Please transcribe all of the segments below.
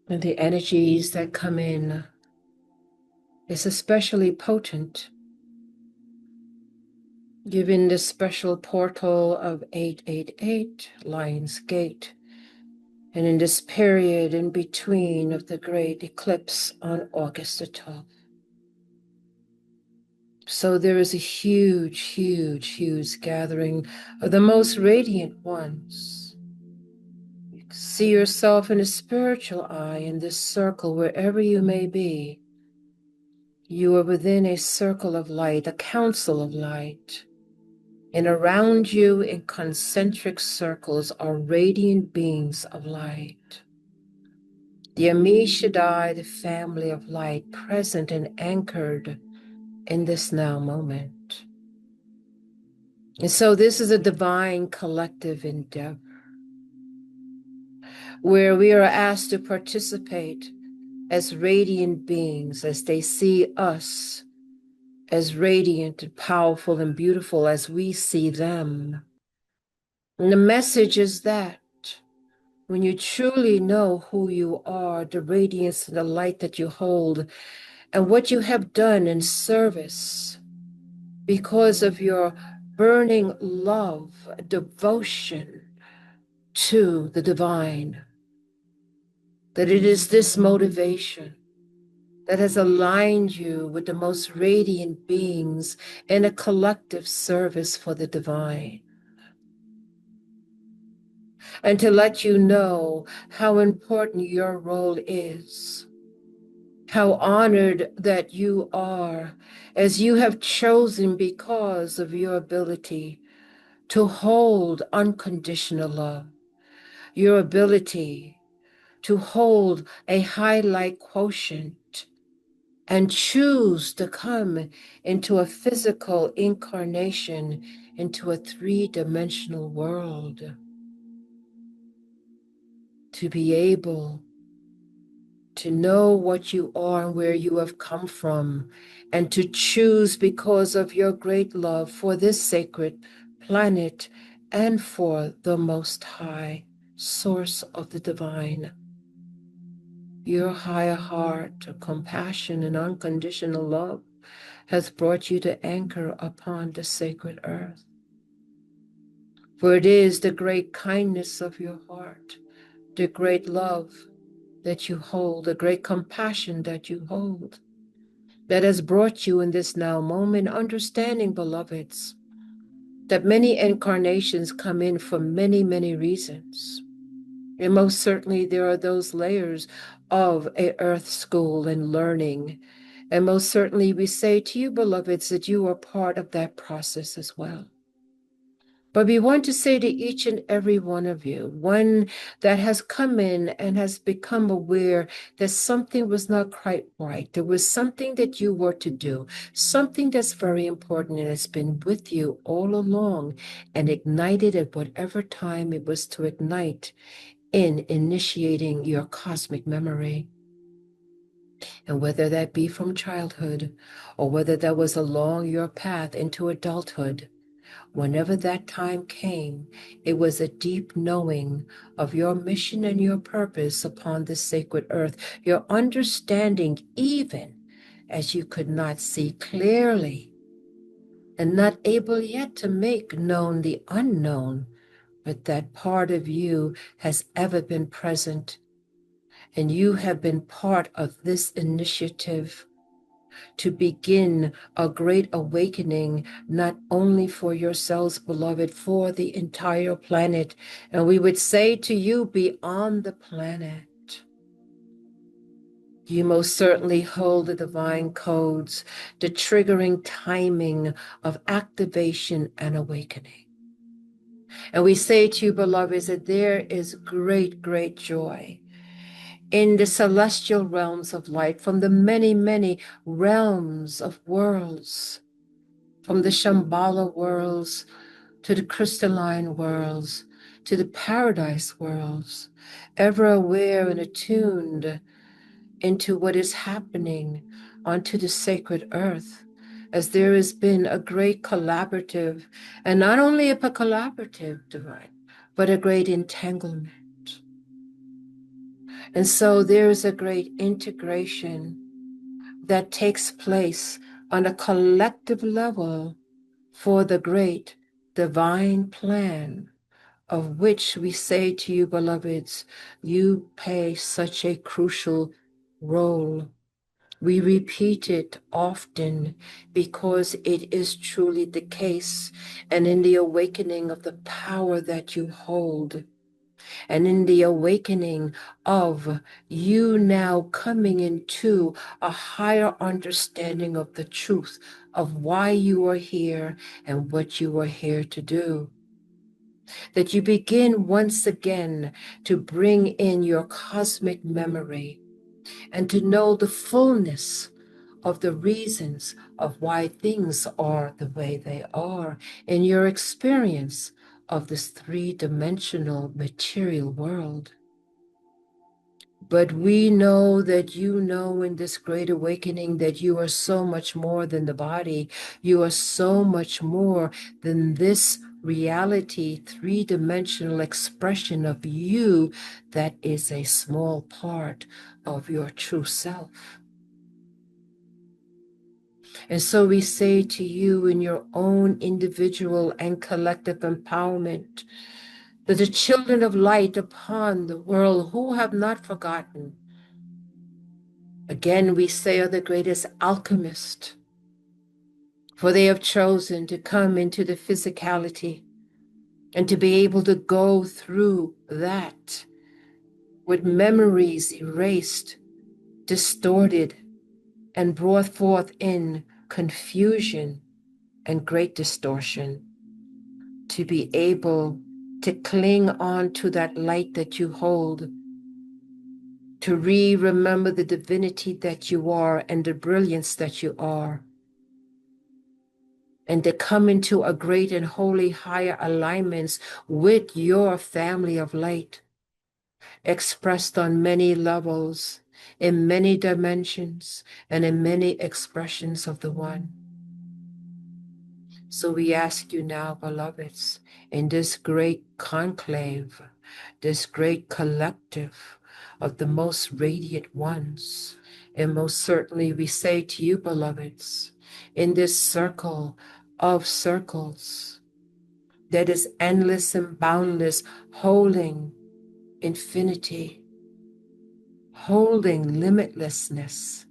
And the energies that come in is especially potent, given the special portal of 888, Lion's Gate, and in this period in between of the great eclipse on August the 12th. So there is a huge, huge, huge gathering of the most radiant ones. You see yourself in a spiritual eye in this circle, wherever you may be. You are within a circle of light, a council of light. And around you in concentric circles are radiant beings of light. The Ami Shaddai, the family of light, present and anchored in this now moment. And so this is a divine collective endeavor where we are asked to participate as radiant beings, as they see us as radiant and powerful and beautiful as we see them. And the message is that when you truly know who you are, the radiance and the light that you hold, and what you have done in service because of your burning love, devotion to the divine, that it is this motivation that has aligned you with the most radiant beings in a collective service for the divine. And to let you know how important your role is, how honored that you are, as you have chosen because of your ability to hold unconditional love, your ability to hold a high light quotient and choose to come into a physical incarnation, into a three-dimensional world, to be able to know what you are and where you have come from, and to choose because of your great love for this sacred planet and for the Most High Source of the Divine. Your higher heart of compassion and unconditional love has brought you to anchor upon the sacred earth. For it is the great kindness of your heart, the great love that you hold, the great compassion that you hold, that has brought you in this now moment, understanding, beloveds, that many incarnations come in for many, many reasons. And most certainly there are those layers of a earth school and learning. And most certainly we say to you, beloveds, that you are part of that process as well. But we want to say to each and every one of you, one that has come in and has become aware that something was not quite right, there was something that you were to do, something that's very important and has been with you all along and ignited at whatever time it was to ignite in initiating your cosmic memory. And whether that be from childhood or whether that was along your path into adulthood, whenever that time came, it was a deep knowing of your mission and your purpose upon this sacred earth, your understanding even as you could not see clearly and not able yet to make known the unknown, but that part of you has ever been present, and you have been part of this initiative to begin a great awakening, not only for yourselves, beloved, for the entire planet. And we would say to you, beyond the planet, you most certainly hold the divine codes, the triggering timing of activation and awakening. And we say to you, beloveds, that there is great, great joy in the celestial realms of light, from the many, many realms of worlds, from the Shambhala worlds to the crystalline worlds, to the paradise worlds, ever aware and attuned into what is happening onto the sacred earth, as there has been a great collaborative, and not only a collaborative, divine, but a great entanglement. And so there is a great integration that takes place on a collective level for the great divine plan, of which we say to you, beloveds, you play such a crucial role. We repeat it often because it is truly the case, and in the awakening of the power that you hold, and in the awakening of you now coming into a higher understanding of the truth of why you are here and what you are here to do. That you begin once again to bring in your cosmic memory and to know the fullness of the reasons of why things are the way they are in your experience of this three-dimensional material world. But we know that you know in this great awakening that you are so much more than the body. You are so much more than this reality, three-dimensional expression of you that is a small part of your true self. And so we say to you in your own individual and collective empowerment that the children of light upon the world who have not forgotten, again we say are the greatest alchemist, for they have chosen to come into the physicality and to be able to go through that with memories erased, distorted, and brought forth in confusion and great distortion, to be able to cling on to that light that you hold, to remember the divinity that you are and the brilliance that you are, and to come into a great and holy higher alignments with your family of light, expressed on many levels, in many dimensions, and in many expressions of the One. So we ask you now, beloveds, in this great conclave, this great collective of the most radiant ones, and most certainly we say to you, beloveds, in this circle of circles that is endless and boundless, holding infinity, holding limitlessness,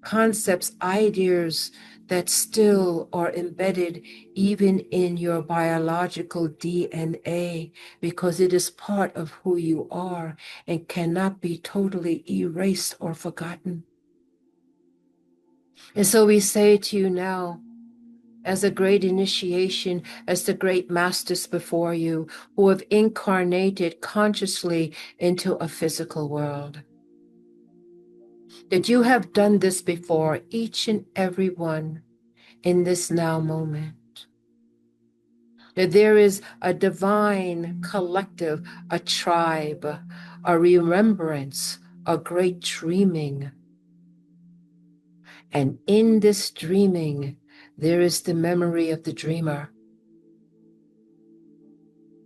concepts, ideas that still are embedded even in your biological DNA, because it is part of who you are and cannot be totally erased or forgotten. And so we say to you now, as a great initiation, as the great masters before you who have incarnated consciously into a physical world, that you have done this before, each and every one in this now moment. That there is a divine collective, a tribe, a remembrance, a great dreaming. And in this dreaming, there is the memory of the dreamer.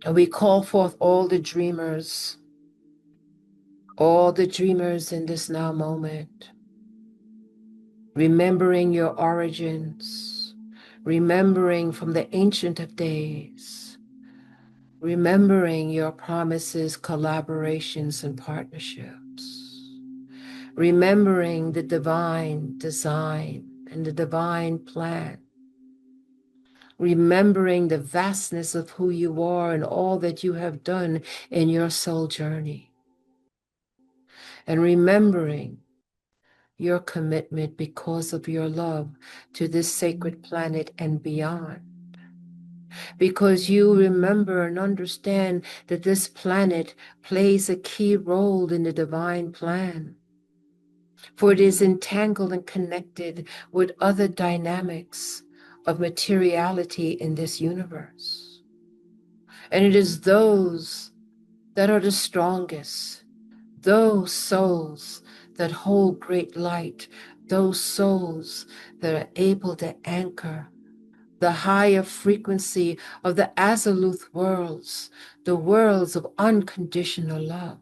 And we call forth all the dreamers in this now moment, remembering your origins, remembering from the ancient of days, remembering your promises, collaborations, and partnerships, remembering the divine design and the divine plan, remembering the vastness of who you are and all that you have done in your soul journey, and remembering your commitment because of your love to this sacred planet and beyond. Because you remember and understand that this planet plays a key role in the divine plan. For it is entangled and connected with other dynamics of materiality in this universe. And it is those that are the strongest, those souls that hold great light, those souls that are able to anchor the higher frequency of the Azaleuth worlds, the worlds of unconditional love.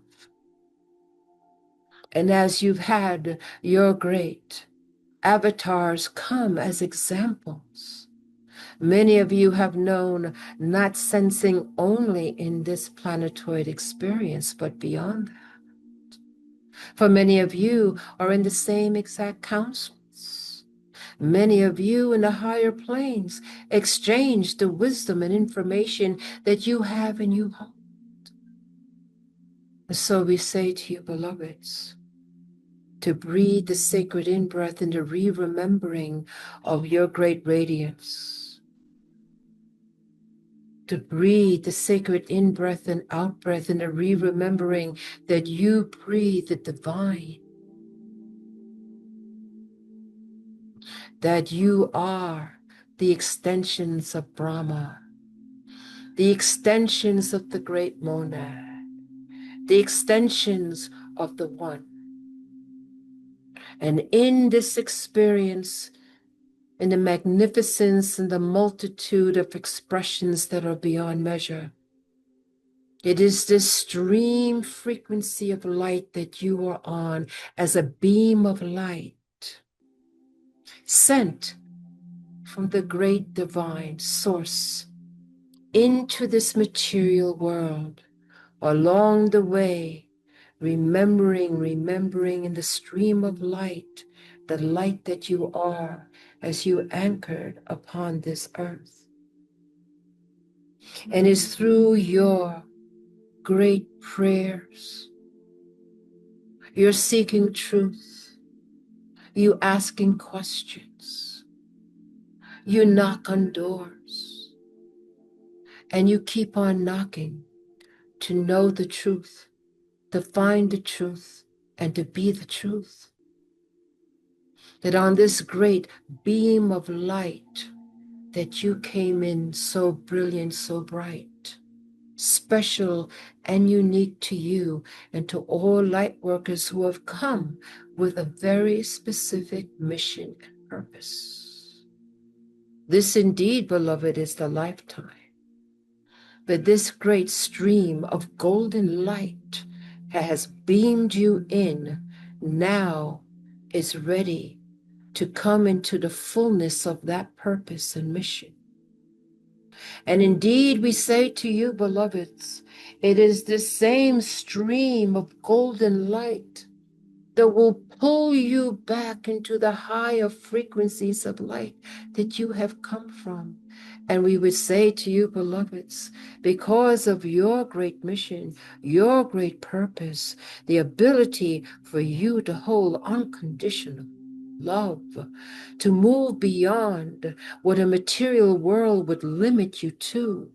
And as you've had your great avatars come as examples, many of you have known not sensing only in this planetoid experience, but beyond that. For many of you are in the same exact councils. Many of you in the higher planes exchange the wisdom and information that you have and you hold. So we say to you, beloveds, to breathe the sacred in-breath in the re-remembering of your great radiance. To breathe the sacred in-breath and out-breath in the re-remembering that you breathe the divine. That you are the extensions of Brahma, the extensions of the great monad, the extensions of the One. And in this experience, in the magnificence and the multitude of expressions that are beyond measure, it is this stream frequency of light that you are on as a beam of light sent from the great divine source into this material world. Along the way, remembering in the stream of light, the light that you are as you anchored upon this earth. And it's through your great prayers, you're seeking truth, you asking questions, you knock on doors, and you keep on knocking to know the truth, to find the truth, and to be the truth. That on this great beam of light that you came in so brilliant, so bright, special and unique to you and to all light workers who have come with a very specific mission and purpose. This indeed, beloved, is the lifetime. But this great stream of golden light has beamed you in, now is ready to come into the fullness of that purpose and mission. And indeed, we say to you, beloveds, it is the same stream of golden light that will pull you back into the higher frequencies of light that you have come from. And we would say to you, beloveds, because of your great mission, your great purpose, the ability for you to hold unconditional love, to move beyond what a material world would limit you to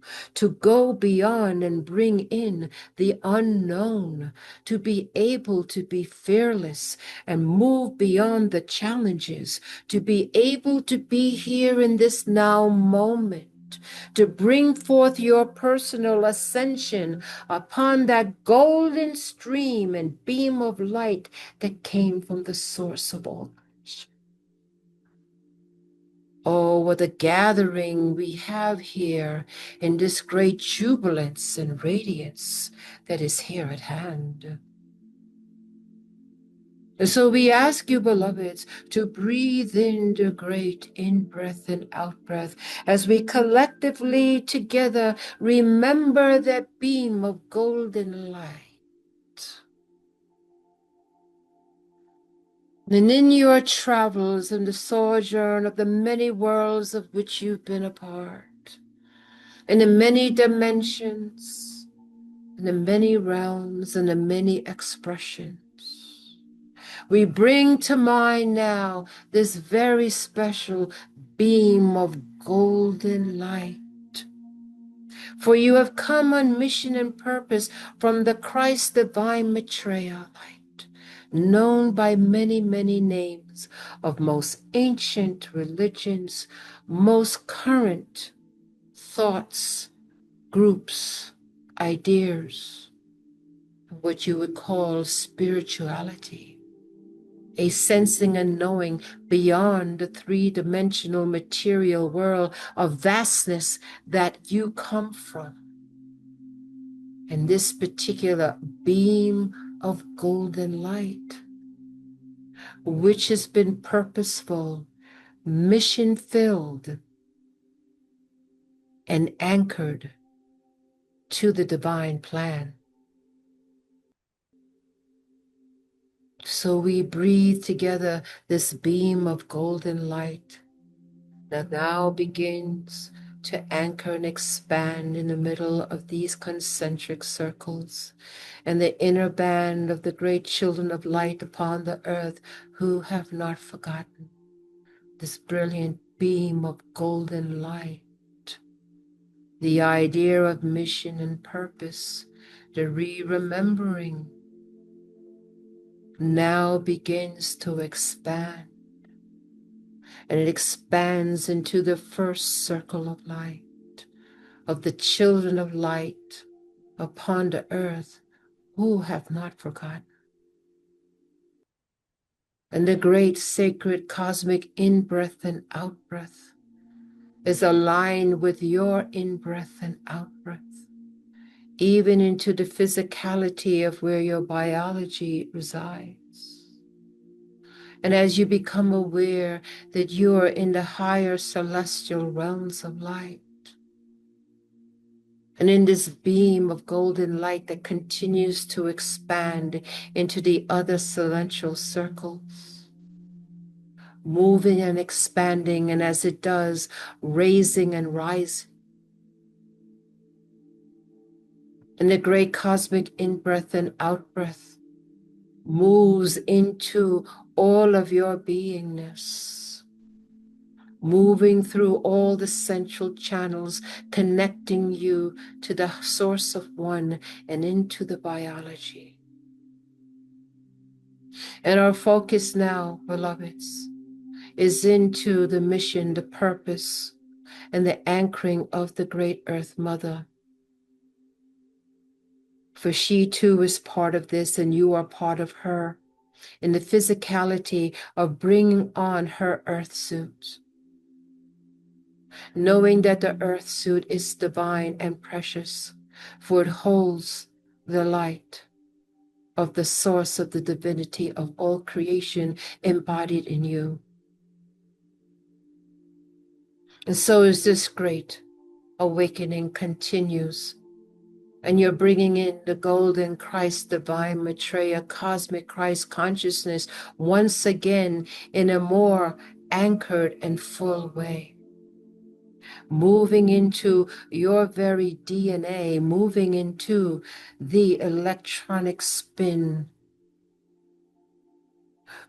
go beyond and bring in the unknown, to be able to be fearless and move beyond the challenges, to be able to be here in this now moment, to bring forth your personal ascension upon that golden stream and beam of light that came from the source of all. Oh, what a gathering we have here in this great jubilance and radiance that is here at hand. And so we ask you, beloveds, to breathe in the great in-breath and out-breath as we collectively together remember that beam of golden light. And in your travels and the sojourn of the many worlds of which you've been a part, in the many dimensions, in the many realms, and the many expressions, we bring to mind now this very special beam of golden light. For you have come on mission and purpose from the Christ divine Maitreya light, known by many, many names of most ancient religions, most current thoughts, groups, ideas, what you would call spirituality, a sensing and knowing beyond the three-dimensional material world of vastness that you come from. And this particular beam of golden light which has been purposeful, mission-filled, and anchored to the divine plan. So we breathe together this beam of golden light that now begins to anchor and expand in the middle of these concentric circles and the inner band of the great children of light upon the earth who have not forgotten this brilliant beam of golden light. The idea of mission and purpose, the remembering, now begins to expand. And it expands into the first circle of light, of the children of light upon the earth who have not forgotten. And the great sacred cosmic in-breath and out-breath is aligned with your in-breath and out-breath, even into the physicality of where your biology resides. And as you become aware that you are in the higher celestial realms of light, and in this beam of golden light that continues to expand into the other celestial circles, moving and expanding, and as it does, raising and rising. And the great cosmic in-breath and out-breath moves into all of your beingness, moving through all the central channels, connecting you to the source of one and into the biology. And our focus now, beloveds, is into the mission, the purpose, and the anchoring of the great Earth Mother. For she too is part of this, and you are part of her in the physicality of bringing on her earth suit, knowing that the earth suit is divine and precious, for it holds the light of the source of the divinity of all creation embodied in you. And so as this great awakening continues, and you're bringing in the golden Christ, divine Maitreya, cosmic Christ consciousness once again in a more anchored and full way, moving into your very DNA, moving into the electronic spin,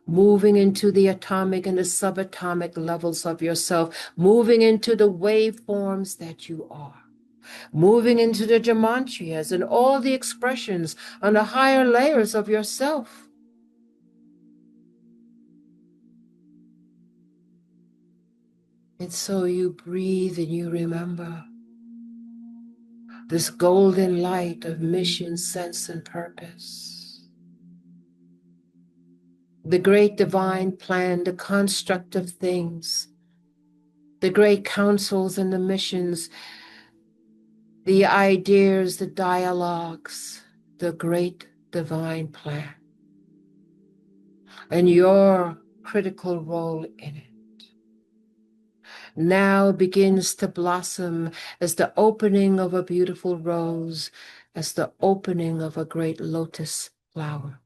moving into the atomic and the subatomic levels of yourself, moving into the waveforms that you are, moving into the gematриas and all the expressions on the higher layers of yourself. And so you breathe and you remember this golden light of mission, sense, and purpose. The great divine plan, the construct of things, the great counsels and the missions, the ideas, the dialogues, the great divine plan, and your critical role in it now begins to blossom as the opening of a beautiful rose, as the opening of a great lotus flower.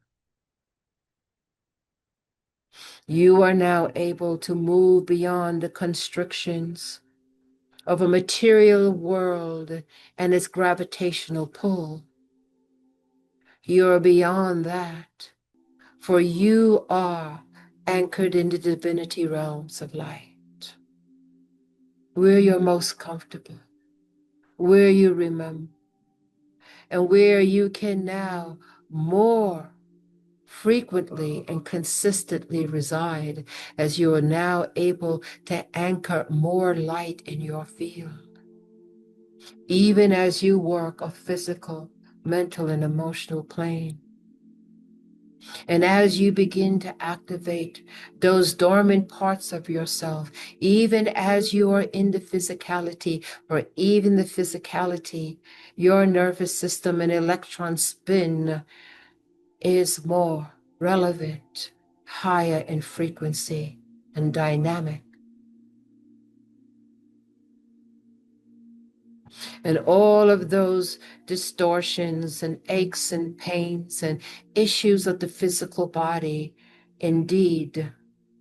You are now able to move beyond the constrictions of a material world and its gravitational pull. You are beyond that, for you are anchored in the divinity realms of light, where you're most comfortable, where you remember, and where you can now more frequently and consistently reside, as you are now able to anchor more light in your field, even as you work a physical, mental, and emotional plane. And as you begin to activate those dormant parts of yourself, even as you are in the physicality, or even the physicality, your nervous system and electron spin is more relevant higher in frequency and dynamic. And all of those distortions and aches and pains and issues of the physical body, indeed,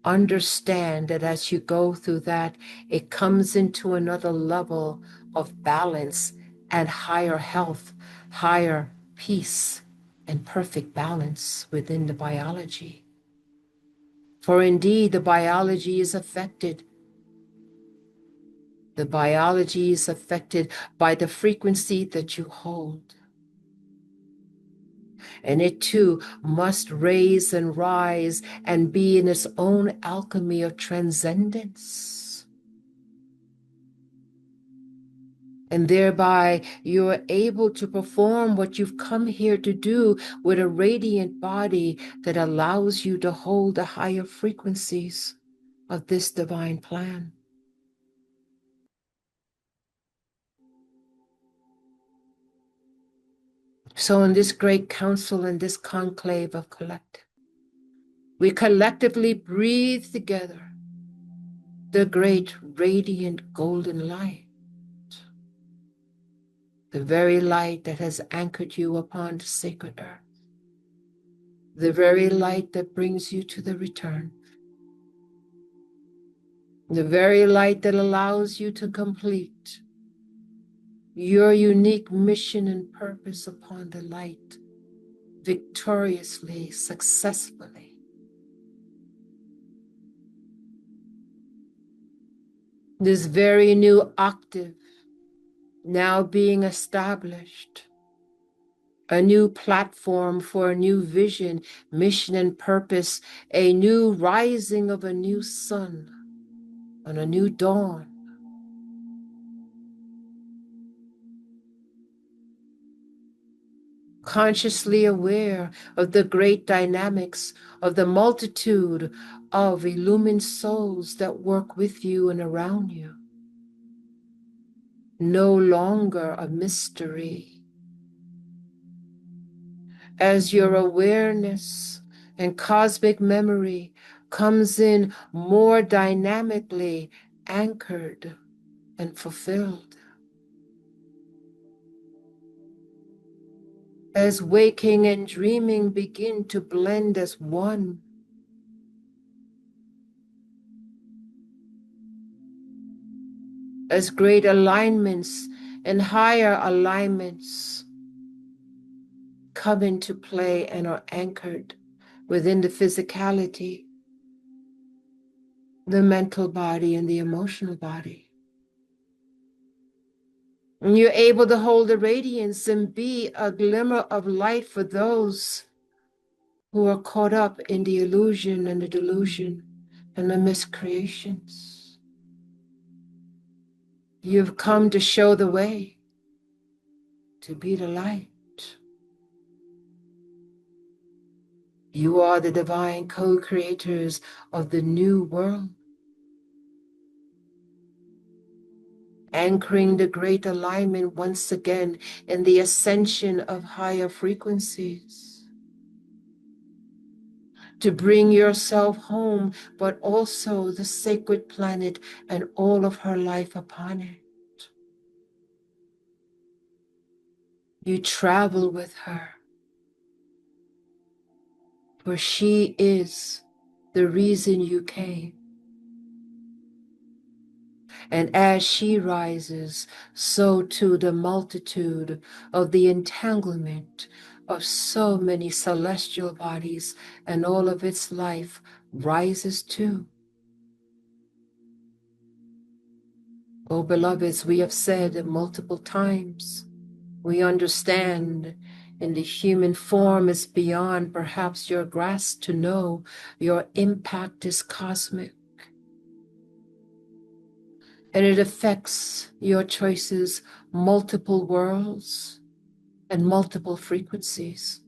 understand that as you go through that, it comes into another level of balance and higher health, higher peace, and perfect balance within the biology. For indeed, the biology is affected. The biology is affected by the frequency that you hold. And it too must raise and rise and be in its own alchemy of transcendence. And thereby you are able to perform what you've come here to do with a radiant body that allows you to hold the higher frequencies of this divine plan. So in this great council, in this conclave of collective, we collectively breathe together the great radiant golden light, the very light that has anchored you upon the sacred earth, the very light that brings you to the return, the very light that allows you to complete your unique mission and purpose upon the light victoriously, successfully. This very new octave now being established, a new platform for a new vision, mission, and purpose, a new rising of a new sun on a new dawn. Consciously aware of the great dynamics of the multitude of illumined souls that work with you and around you. No longer a mystery. As your awareness and cosmic memory comes in more dynamically anchored and fulfilled. As waking and dreaming begin to blend as one. As great alignments and higher alignments come into play and are anchored within the physicality, the mental body, and the emotional body. And you're able to hold the radiance and be a glimmer of light for those who are caught up in the illusion and the delusion and the miscreations. You've come to show the way, to be the light. You are the divine co-creators of the new world, anchoring the great alignment once again in the ascension of higher frequencies, to bring yourself home, but also the sacred planet and all of her life upon it. You travel with her, for she is the reason you came. And as she rises, so too the multitude of the entanglement of so many celestial bodies and all of its life rises too. Oh, beloveds, we have said multiple times, we understand in the human form is beyond perhaps your grasp to know your impact is cosmic. And it affects your choices, multiple worlds and multiple frequencies.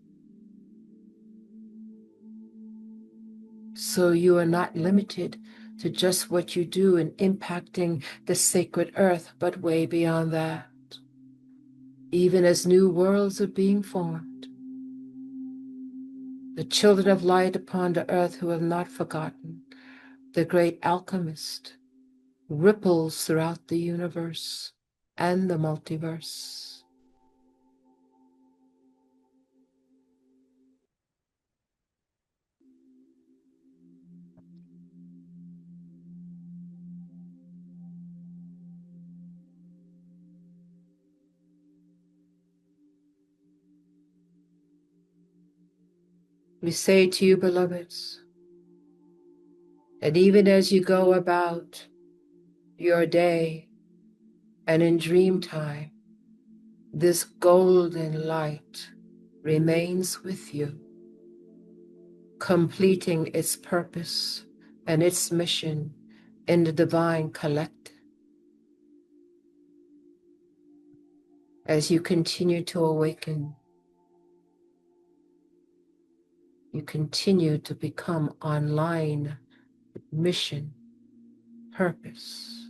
So you are not limited to just what you do in impacting the sacred earth, but way beyond that. Even as new worlds are being formed, the children of light upon the earth who have not forgotten, the great alchemist, ripples throughout the universe and the multiverse. We say to you, beloveds, that even as you go about your day and in dream time, this golden light remains with you, completing its purpose and its mission in the divine collective. As you continue to awaken, you continue to become online with mission, purpose.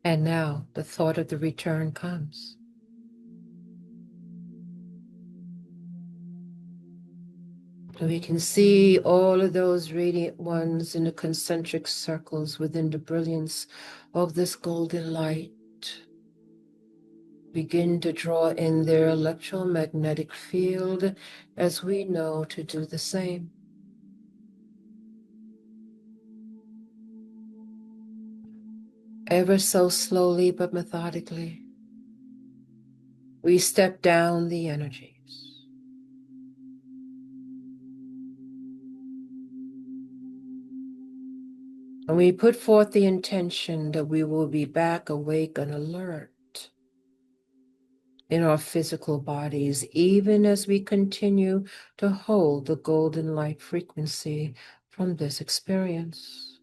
And now the thought of the return comes. And we can see all of those radiant ones in the concentric circles within the brilliance of this golden light begin to draw in their electromagnetic field as we know to do the same. Ever so slowly but methodically, we step down the energies. And we put forth the intention that we will be back awake and alert in our physical bodies, even as we continue to hold the golden light frequency from this experience.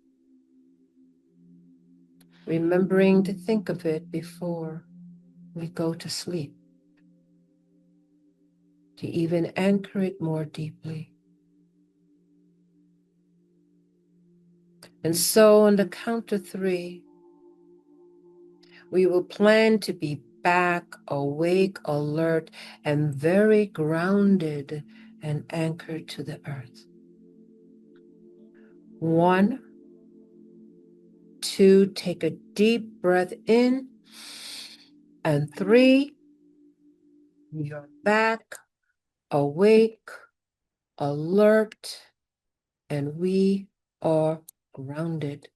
Remembering to think of it before we go to sleep, to even anchor it more deeply. And so on the count of 3, we will plan to be back, awake, alert, and very grounded and anchored to the earth. 1, 2, take a deep breath in, and 3, you're back, awake, alert, and we are grounded.